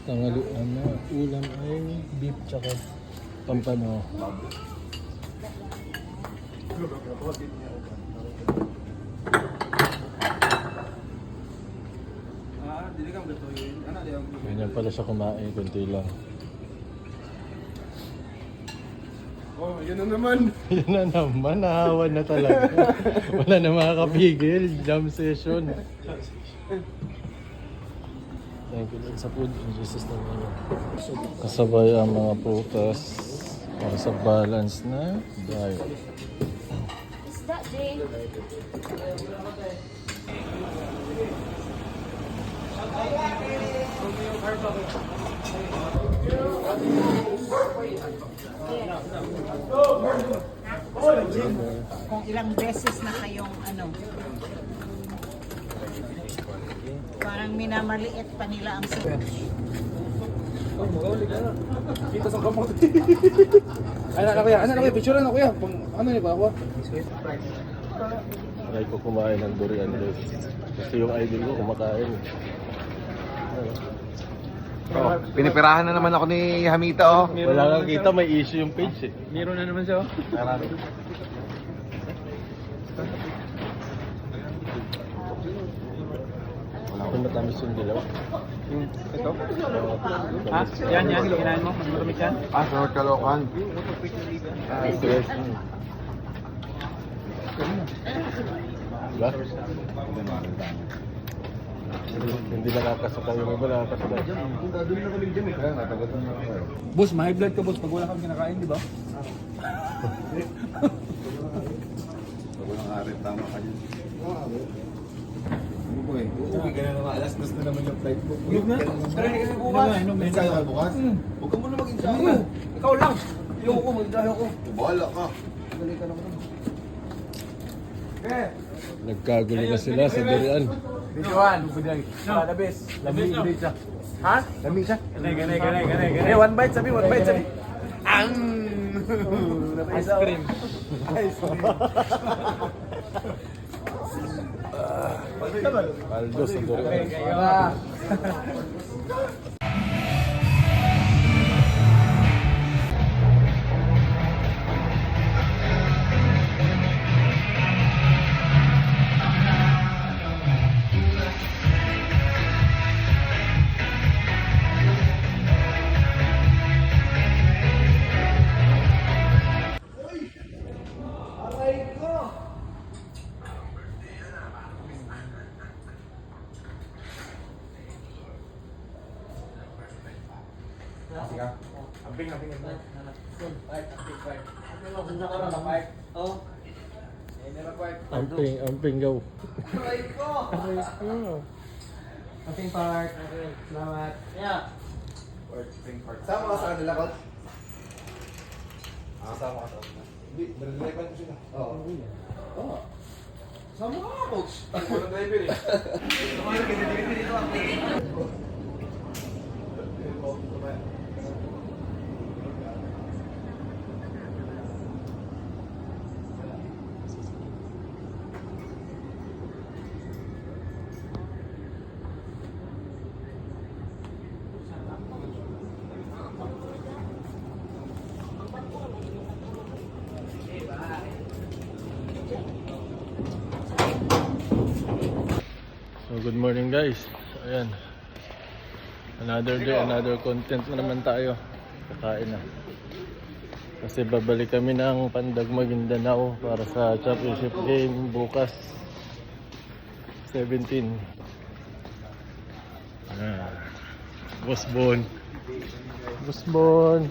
Tanghalian na. Ulam ay beef tsaka pampano. Ganyan pala siya kumain, kunti lang. Oh, yun na naman. Yun na naman, nahawan na talaga. Wala na makakapigil, jam session. Thank you Lord sa food in Jesus name. Kasabay ang mga prutas para sa balance na diet. Is that day? Kung ilang beses na kayong parang minamaliit pa nila ang sulit. Oh, magaling ka na. Kita sa kamot. Ano na kuya, picture na kuya. Ano niya ba ako? Try ko kumain ng durian guys. Kasi yung idol ko kumakain. Oh, pinipirahan na naman ako ni Hamita, oh. Wala kang kita, may issue yung page eh. Meron na naman siya. Kung matamis yung dilaw. Ito? Ha? Yan, kinain mo? Mas maramit yan? Ah, sa Kalokan. Stress. Diba? Hindi nakakasakay yung iba, nakakasakay. Boss, may blood ka boss pag wala kang kinakain, di ba? Pag walang arit, tama ka dyan. Uuwi ka na naman, alas 2 na naman yung flight mo. Huwag na? Tara, hindi ka na bukas. Ensayo ka bukas? Huwag ka muna mag-ensayo. Ikaw lang. Ayoko, mag-ensayo ko. Bahala ka. Dali ka naman. Nagkagulo na sila sa durian. Videoan, para the best. Lamig siya. Ha? Lamig siya? Ganay. One bite sabi. Ang! Ice cream. Aldos ang durian. Amping gaw. Ating part. Salamat. Yeah. Sama ka sa kanila, Coach? Sama ka sa kanila. Hindi, nare-drivean ko sila. Oo. Sama ka, coach. Walang driver eh. So good morning guys. Ayan. Another day, another content na naman tayo. Kakain na. Kasi babalik kami ng Pandag Maguindanao para sa championship game bukas 17. Boss Bon. Di Boss Bon.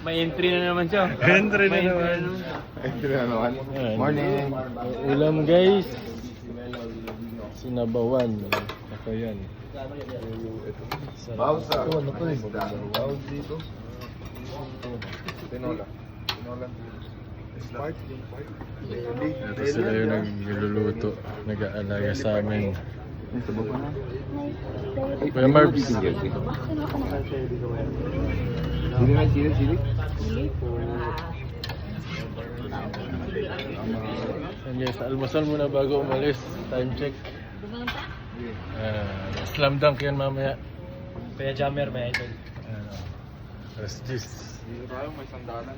May entry na naman siya. Entry na naman. Entry na naman. Ayan. Morning. Ulam guys. Sinabawan. Ako yan. Bausa. Ano to eh? Baus dito. Tinola. Spark. Ito sila yung nagluluto. Nag-aalaya sa amin. Kuya Marbs. Sili. Yan guys, almusal muna bago umalis. Time check. Slam dunk yan mamaya. Kaya jammer may idol. Alas 10. Hindi tayo, may sandalan.